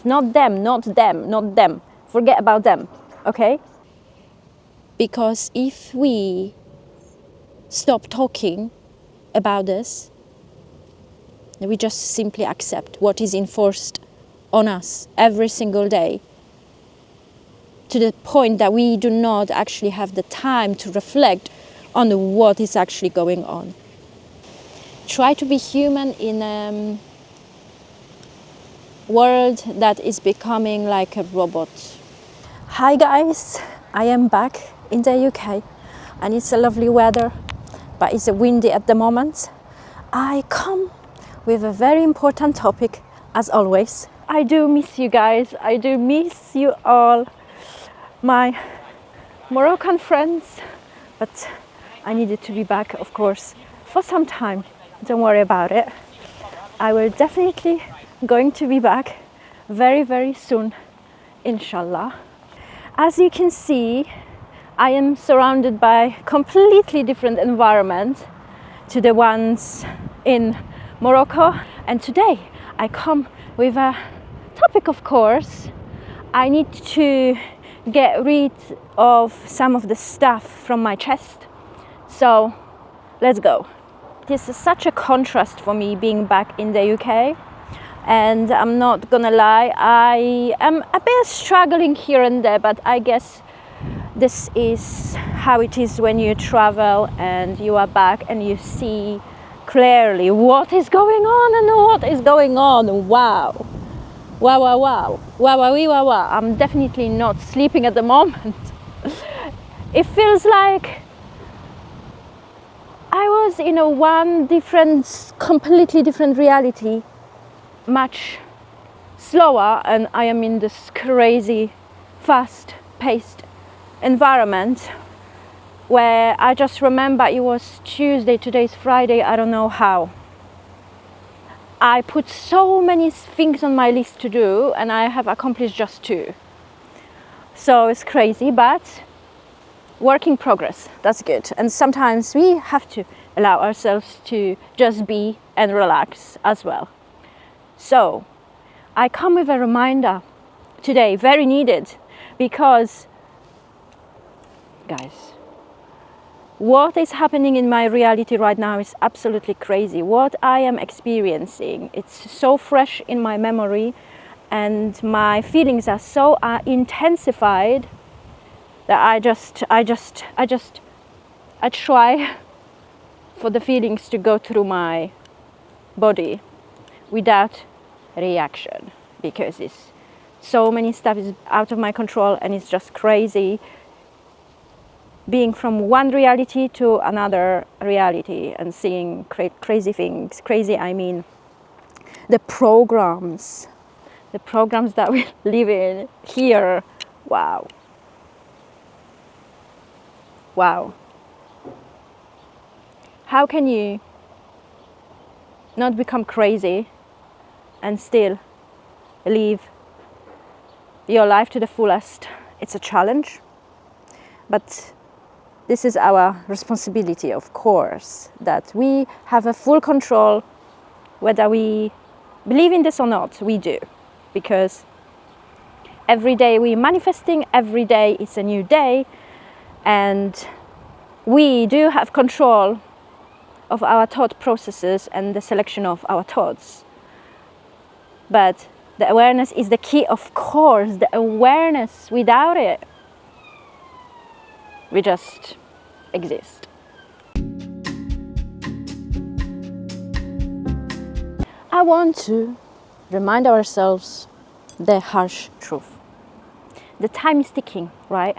Not them, not them, not them. Forget about them, okay? Because if we stop talking about this, we just simply accept what is enforced on us every single day, to the point that we do not actually have the time to reflect on what is actually going on. Try to be human in a world that is becoming like a robot. Hi guys, I am back in the UK and it's a lovely weather, but it's windy at the moment. I come with a very important topic, as always. I do miss you guys, I do miss you all, my Moroccan friends, but I needed to be back, of course, for some time. Don't worry about it. I will definitely going to be back very, very soon, inshallah. As you can see, I am surrounded by completely different environment to the ones in Morocco. And today I come with a topic, of course. I need to get rid of some of the stuff from my chest. So let's go. This is such a contrast for me being back in the UK. And I'm not gonna lie, I am a bit struggling here and there, but I guess this is how it is when you travel and you are back and you see clearly what is going on and what is going on. Wow. Wow, wow, wow. Wow, wow, wow, wow. I'm definitely not sleeping at the moment. It feels like I was in a completely different reality, much slower, and I am in this crazy, fast-paced environment where I just remember it was Tuesday, today's Friday, I don't know how. I put so many things on my list to do and I have accomplished just 2. So it's crazy, but work in progress, that's good. And sometimes we have to allow ourselves to just be and relax as well. So I come with a reminder today, very needed, because guys, what is happening in my reality right now is absolutely crazy. What I am experiencing, it's so fresh in my memory and my feelings are so intensified that I try for the feelings to go through my body without reaction, because it's so many stuff is out of my control and it's just crazy being from one reality to another reality and seeing crazy things. Crazy, I mean the programs that we live in here. Wow. How can you not become crazy and still live your life to the fullest? It's a challenge, but this is our responsibility, of course, that we have a full control, whether we believe in this or not. We do, because every day we're manifesting, every day is a new day, and we do have control of our thought processes and the selection of our thoughts. But the awareness is the key, of course. The awareness, without it, we just exist. I want to remind ourselves the harsh truth. The time is ticking, right?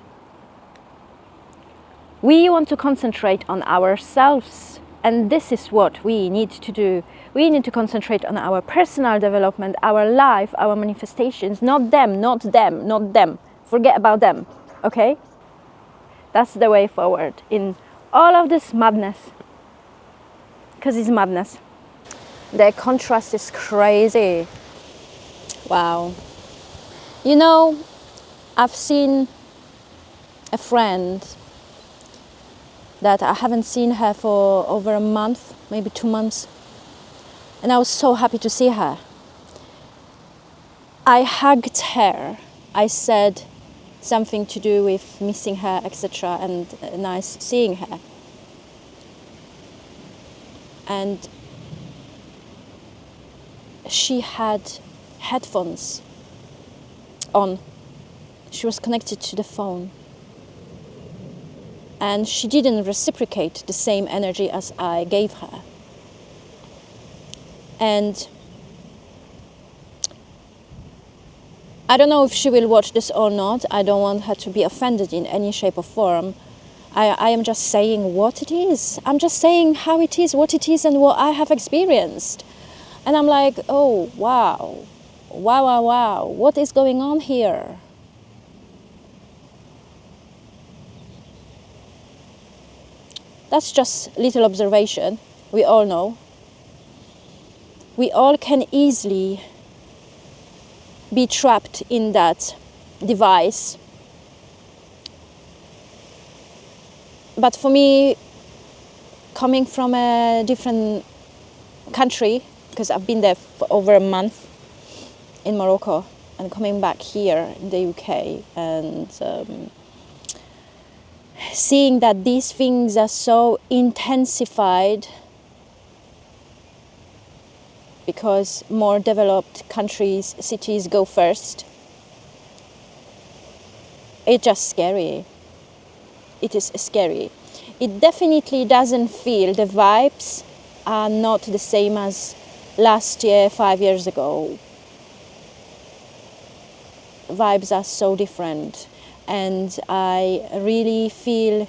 We want to concentrate on ourselves, and this is what we need to do. We need to concentrate on our personal development, our life, our manifestations, not them, not them, not them. Forget about them, okay? That's the way forward in all of this madness, because it's madness. The contrast is crazy. Wow. You know, I've seen a friend that I haven't seen her for over a month, maybe 2 months. And I was so happy to see her. I hugged her. I said something to do with missing her, etc., and nice seeing her. And she had headphones on. She was connected to the phone. And she didn't reciprocate the same energy as I gave her. And I don't know if she will watch this or not. I don't want her to be offended in any shape or form. I am just saying what it is. I'm just saying how it is, what it is, and what I have experienced. And I'm like, oh, wow. Wow, wow, wow. What is going on here? That's just little observation. We all know. We all can easily be trapped in that device. But for me, coming from a different country, because I've been there for over a month in Morocco, and coming back here in the UK, and seeing that these things are so intensified because more developed countries, cities go first, it's just scary. It is scary. It definitely doesn't feel, the vibes are not the same as last year, 5 years ago. Vibes are so different, and I really feel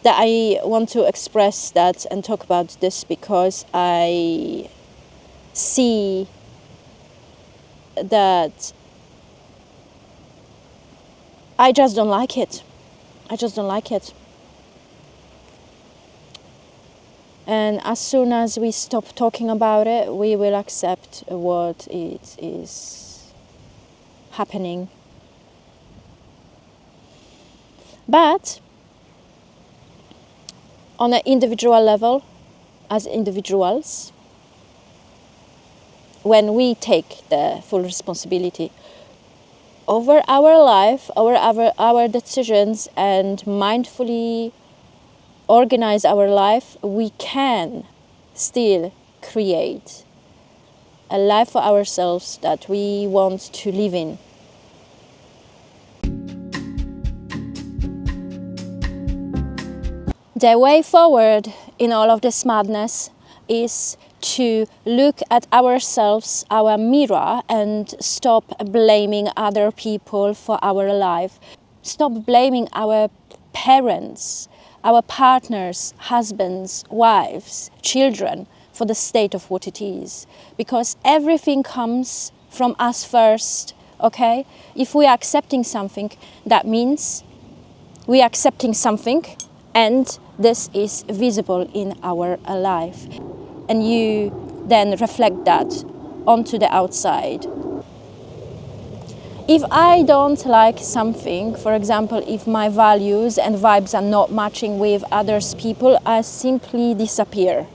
that I want to express that and talk about this because I see that I just don't like it. I just don't like it. And as soon as we stop talking about it, we will accept what it is happening. But on an individual level, as individuals, when we take the full responsibility over our life, our decisions, and mindfully organize our life, we can still create a life for ourselves that we want to live in. The way forward in all of this madness is to look at ourselves, our mirror, and stop blaming other people for our life. Stop blaming our parents, our partners, husbands, wives, children for the state of what it is. Because everything comes from us first, okay? If we are accepting something, that means we are accepting something, and this is visible in our life. And you then reflect that onto the outside. If I don't like something, for example, if my values and vibes are not matching with others' people, I simply disappear.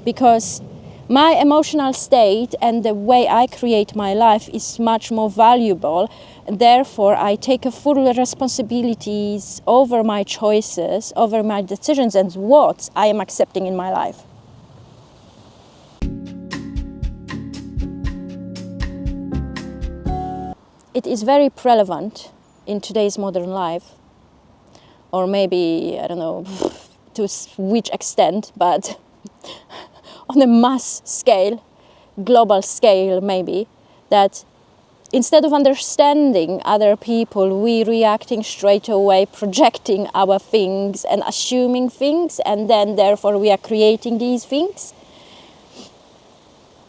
Because my emotional state and the way I create my life is much more valuable. Therefore, I take a full responsibilities over my choices, over my decisions, and what I am accepting in my life. It is very prevalent in today's modern life, or maybe, I don't know to which extent, but on a mass scale, global scale maybe, that instead of understanding other people, we reacting straight away, projecting our things and assuming things, and then therefore we are creating these things.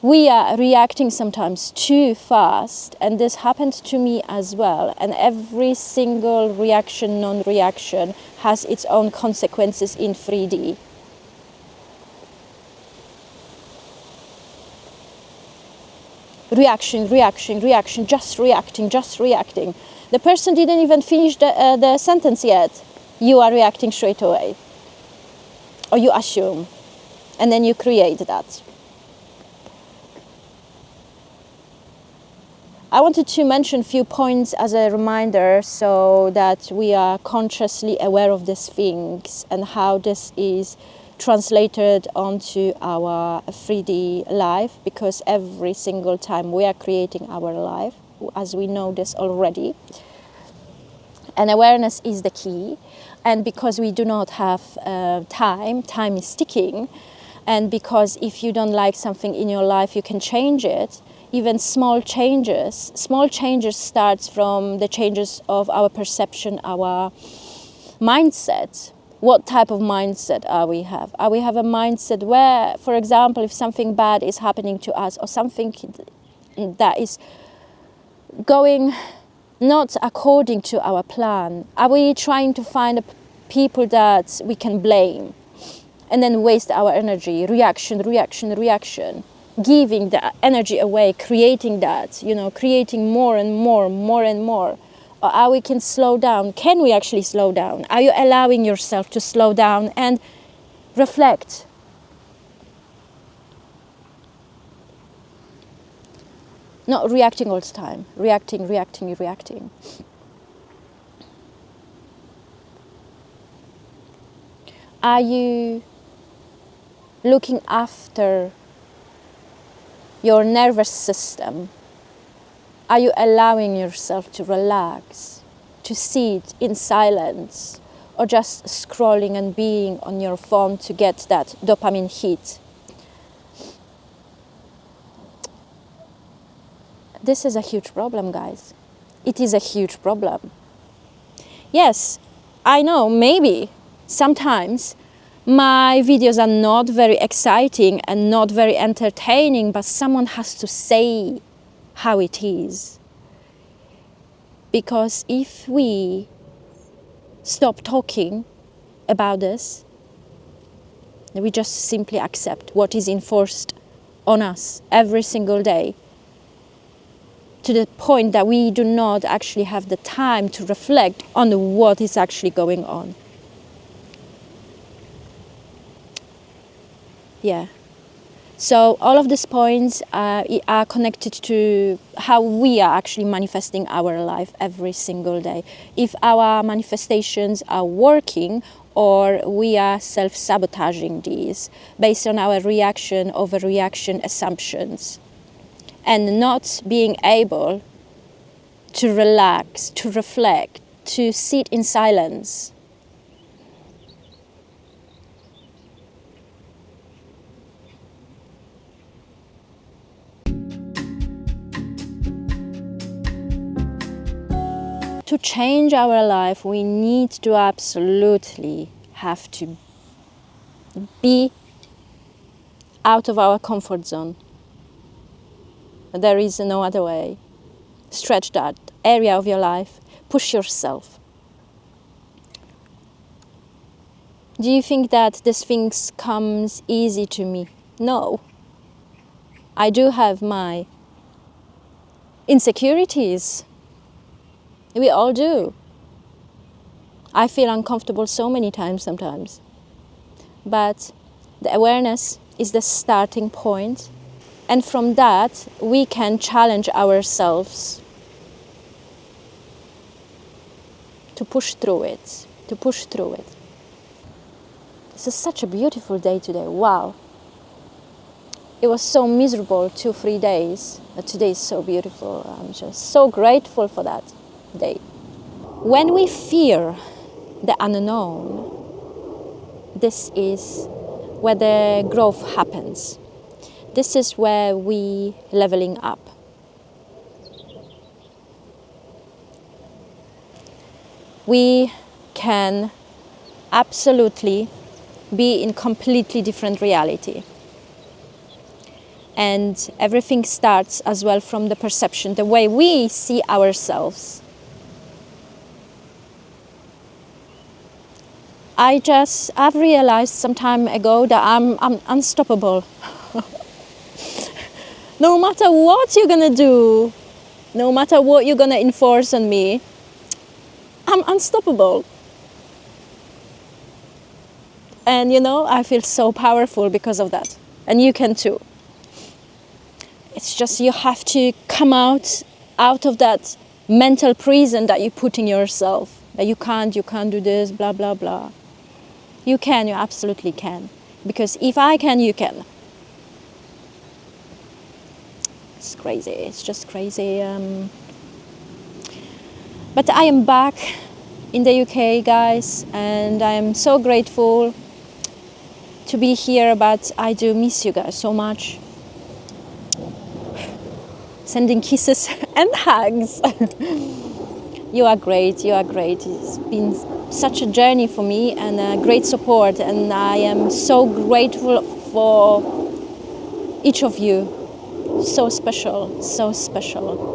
We are reacting sometimes too fast, and this happened to me as well. And every single reaction, non-reaction, has its own consequences in 3D. Reaction, reaction, reaction, just reacting, just reacting. The person didn't even finish the sentence yet. You are reacting straight away. Or you assume. And then you create that. I wanted to mention a few points as a reminder so that we are consciously aware of these things and how this is translated onto our 3D life, because every single time we are creating our life, as we know this already, and awareness is the key. And because we do not have time is ticking, and because if you don't like something in your life, you can change it. Even small changes starts from the changes of our perception, our mindset. What type of mindset are we have? Are we have a mindset where, for example, if something bad is happening to us or something that is going not according to our plan, are we trying to find people that we can blame and then waste our energy, reaction, giving the energy away, creating that, creating more and more. Or are we can slow down? Can we actually slow down? Are you allowing yourself to slow down and reflect? Not reacting all the time, reacting. Are you looking after your nervous system? Are you allowing yourself to relax, to sit in silence, or just scrolling and being on your phone to get that dopamine hit? This is a huge problem, guys. It is a huge problem. Yes, I know, maybe sometimes my videos are not very exciting and not very entertaining, but someone has to say how it is. Because if we stop talking about this, we just simply accept what is enforced on us every single day, to the point that we do not actually have the time to reflect on what is actually going on. Yeah. So all of these points are connected to how we are actually manifesting our life every single day. If our manifestations are working, or we are self-sabotaging these based on our reaction, overreaction, assumptions, and not being able to relax, to reflect, to sit in silence. To change our life, we need to absolutely have to be out of our comfort zone. There is no other way. Stretch that area of your life. Push yourself. Do you think that this things comes easy to me? No. I do have my insecurities. We all do. I feel uncomfortable so many times sometimes. But the awareness is the starting point. And from that, we can challenge ourselves to push through it, This is such a beautiful day today. Wow. It was so miserable 2-3 days, but today is so beautiful. I'm just so grateful for that day. When we fear the unknown, this is where the growth happens. This is where we leveling up. We can absolutely be in completely different reality. And everything starts as well from the perception, the way we see ourselves. I've realized some time ago that I'm unstoppable. No matter what you're gonna do, no matter what you're gonna enforce on me, I'm unstoppable. And I feel so powerful because of that. And you can too. It's just you have to come out out of that mental prison that you put in yourself, that you can't do this, blah, blah, blah. You can, you absolutely can. Because if I can, you can. It's crazy, it's just crazy. But I am back in the UK, guys, and I am so grateful to be here, but I do miss you guys so much. Sending kisses and hugs. You are great, you are great. It's been such a journey for me and a great support, and I am so grateful for each of you. So special, so special.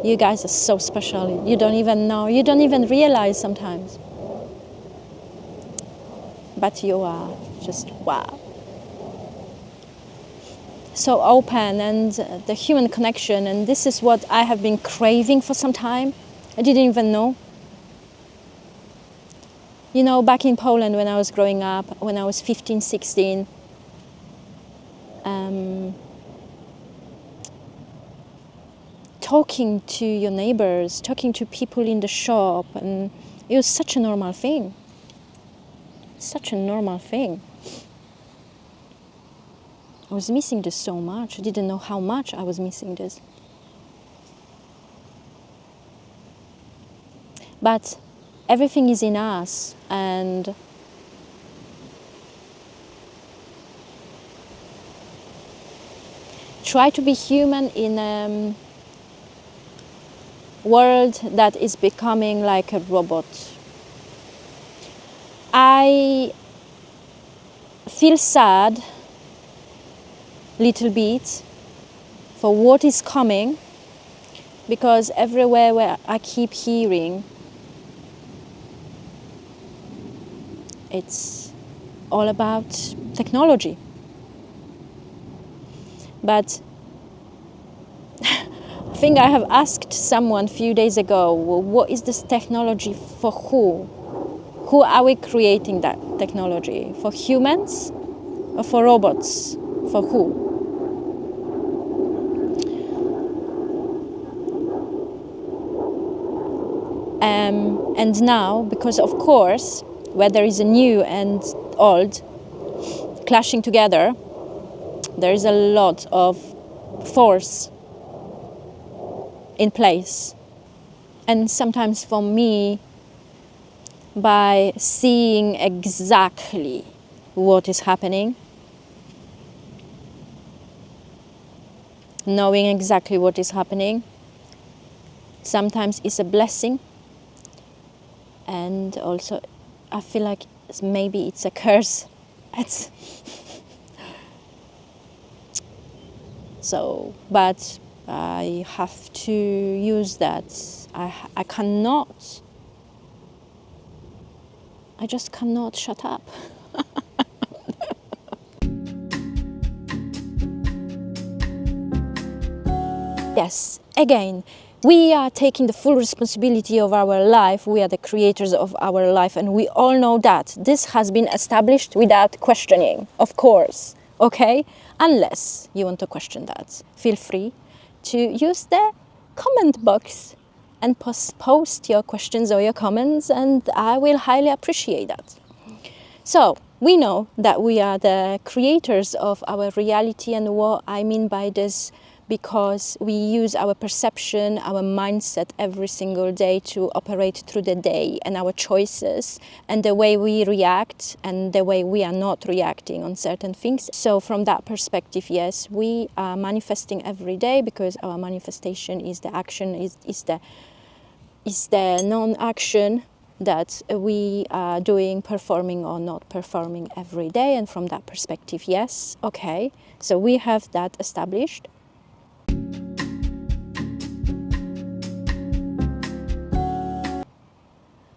You guys are so special. You don't even know, you don't even realize sometimes. But you are just wow. So open, and the human connection, and this is what I have been craving for some time. I didn't even know. You know, back in Poland when I was growing up, when I was 15, 16, talking to your neighbors, talking to people in the shop, and it was such a normal thing. Such a normal thing. I was missing this so much. I didn't know how much I was missing this. But everything is in us, and try to be human in a world that is becoming like a robot. I feel sad little bit for what is coming, because everywhere where I keep hearing it's all about technology. But I think I have asked someone a few days ago, well, what is this technology for who? Who are we creating that technology? For humans or for robots? For who? And now, because of course, where there is a new and old clashing together, there is a lot of force in place. And sometimes for me, by seeing exactly what is happening, knowing exactly what is happening, sometimes it's a blessing, and also I feel like maybe it's a curse. It's so, but I have to use that. I cannot. I just cannot shut up. Yes, again, we are taking the full responsibility of our life. We are the creators of our life, and we all know that. This has been established without questioning, of course, okay? Unless you want to question that, feel free to use the comment box and post your questions or your comments, and I will highly appreciate that. So, we know that we are the creators of our reality, and what I mean by this, because we use our perception, our mindset every single day to operate through the day, and our choices and the way we react and the way we are not reacting on certain things. So from that perspective, yes, we are manifesting every day, because our manifestation is the action, is the non-action that we are doing, performing or not performing every day. And from that perspective, yes, okay, so we have that established.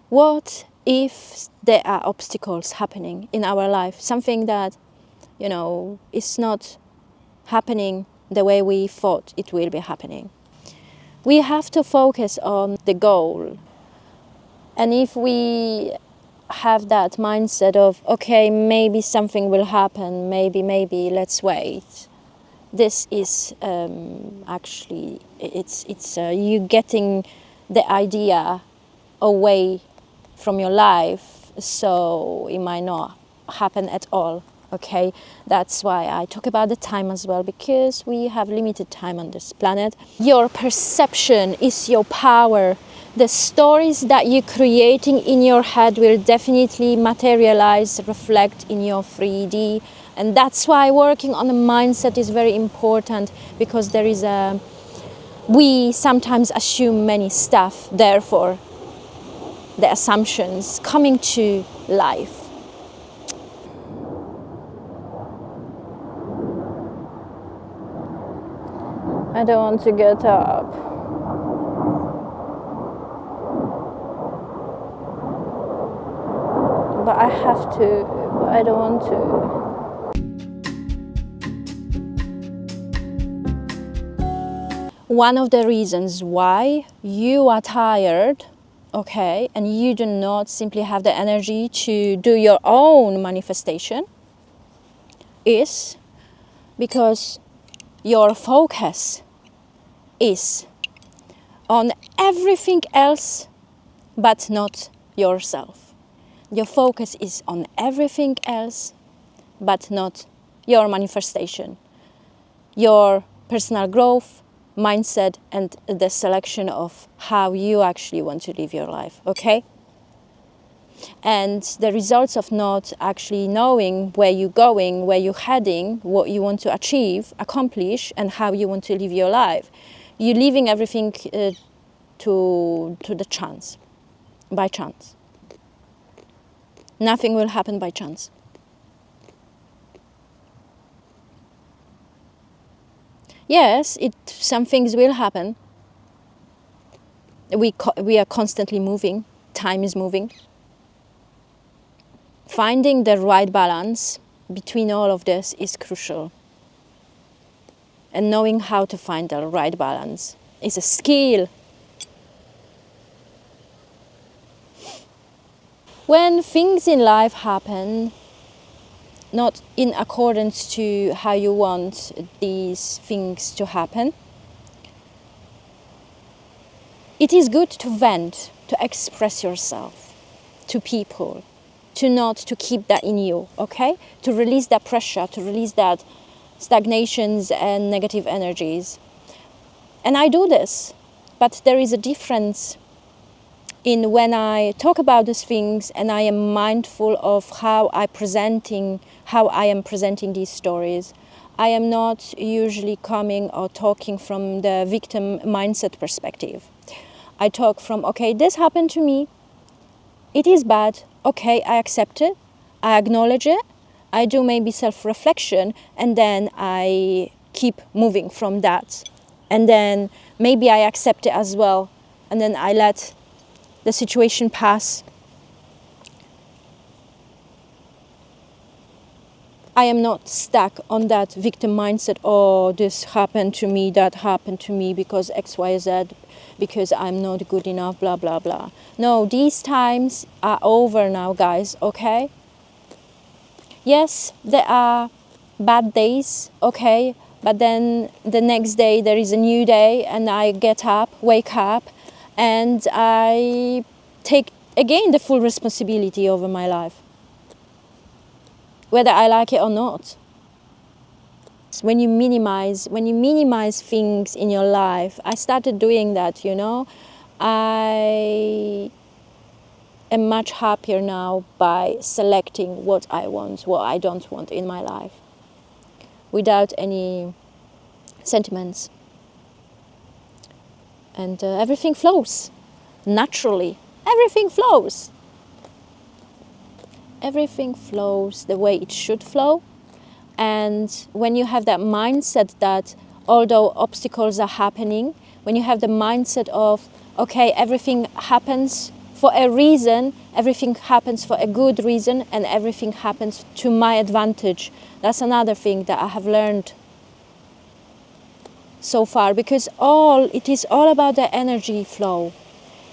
What if there are obstacles happening in our life? Something that, is not happening the way we thought it will be happening. We have to focus on the goal. And if we have that mindset of, okay, maybe something will happen, maybe, let's wait. this is actually, it's you getting the idea away from your life, so it might not happen at all. Okay, that's why I talk about the time as well, because we have limited time on this planet. Your perception is your power. The stories that you're creating in your head will definitely materialize, reflect in your 3D. And that's why working on the mindset is very important, because there is we sometimes assume many stuff, therefore the assumptions coming to life. I don't want to get up. But I have to, but I don't want to. One of the reasons why you are tired, okay, and you do not simply have the energy to do your own manifestation is because your focus is on everything else but not yourself. Your focus is on everything else but not your manifestation, your personal growth, mindset, and the selection of how you actually want to live your life, okay? And the results of not actually knowing where you're going, where you're heading, what you want to achieve, accomplish, and how you want to live your life. You're leaving everything to the chance, by chance. Nothing will happen by chance. Yes, some things will happen. We are constantly moving. Time is moving. Finding the right balance between all of this is crucial. And knowing how to find the right balance is a skill. When things in life happen not in accordance to how you want these things to happen, it is good to vent, to express yourself to people, to keep that in you, okay? To release that pressure, to release that stagnations and negative energies. And I do this, but there is a difference in when I talk about these things and I am mindful of how I am presenting these stories. I am not usually coming or talking from the victim mindset perspective. I talk from, okay, this happened to me. It is bad. Okay, I accept it. I acknowledge it. I do maybe self-reflection, and then I keep moving from that. And then maybe I accept it as well, and then I let the situation pass. I am not stuck on that victim mindset, oh, this happened to me, that happened to me because X, Y, Z, because I'm not good enough, blah, blah, blah. No, these times are over now, guys, okay? Yes, there are bad days, okay? But then the next day there is a new day and I get up, wake up, and I take again the full responsibility over my life, whether I like it or not. When you minimize things in your life, I started doing that, you know. I am much happier now by selecting what I want, what I don't want in my life, without any sentiments. And everything flows naturally. Everything flows. Everything flows the way it should flow. And when you have that mindset that although obstacles are happening, when you have the mindset of, okay, everything happens for a reason, everything happens for a good reason, and everything happens to my advantage. That's another thing that I have learned so far, because it is all about the energy flow.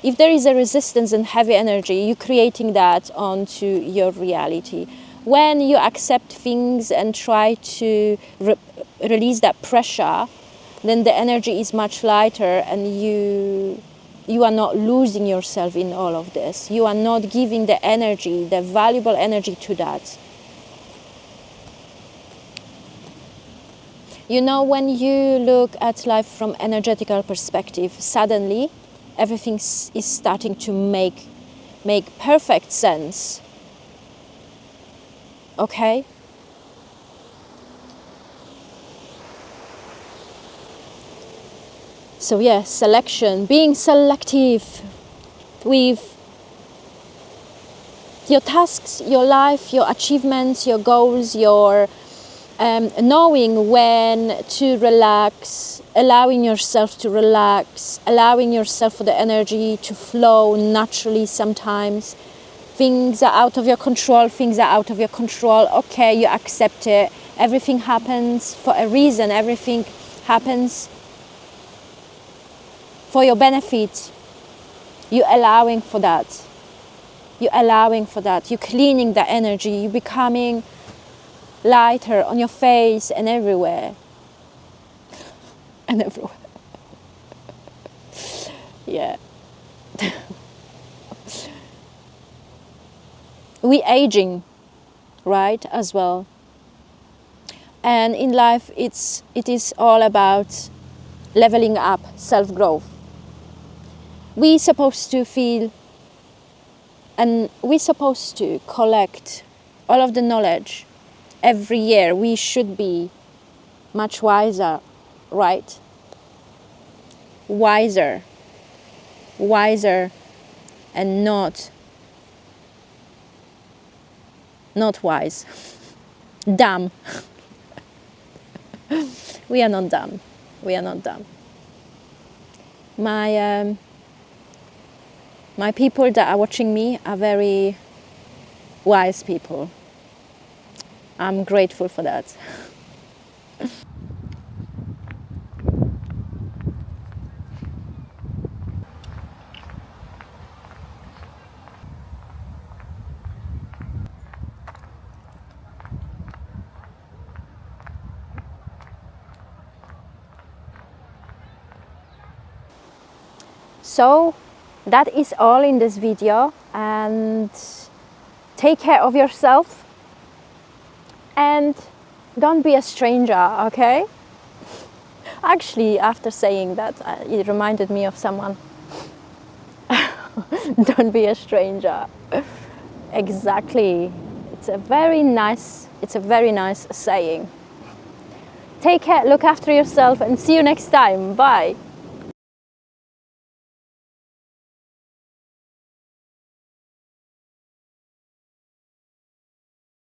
If there is a resistance and heavy energy, you're creating that onto your reality. When you accept things and try to release that pressure, then the energy is much lighter, and you are not losing yourself in all of this. You are not giving the energy, the valuable energy, to that. You know, when you look at life from energetical perspective, suddenly everything is starting to make perfect sense. Okay? So yes, selection, being selective with your tasks, your life, your achievements, your goals, your knowing when to relax, allowing yourself to relax, allowing yourself for the energy to flow naturally sometimes. Things are out of your control, things are out of your control. Okay, you accept it. Everything happens for a reason. Everything happens for your benefit. You're allowing for that. You're allowing for that. You're cleaning the energy. You're becoming lighter on your face and everywhere. And everywhere. Yeah. We aging, right, as well. And in life, it is all about leveling up, self-growth. We're supposed to feel, and we're supposed to collect all of the knowledge. Every year we should be much wiser, right? Wiser and not wise. Dumb. We are not dumb. We are not dumb. My people that are watching me are very wise people. I'm grateful for that. So that is all in this video, and take care of yourself and don't be a stranger, okay? Actually, after saying that, it reminded me of someone. Don't be a stranger. Exactly. It's a very nice saying. Take care, look after yourself, and see you next time. Bye.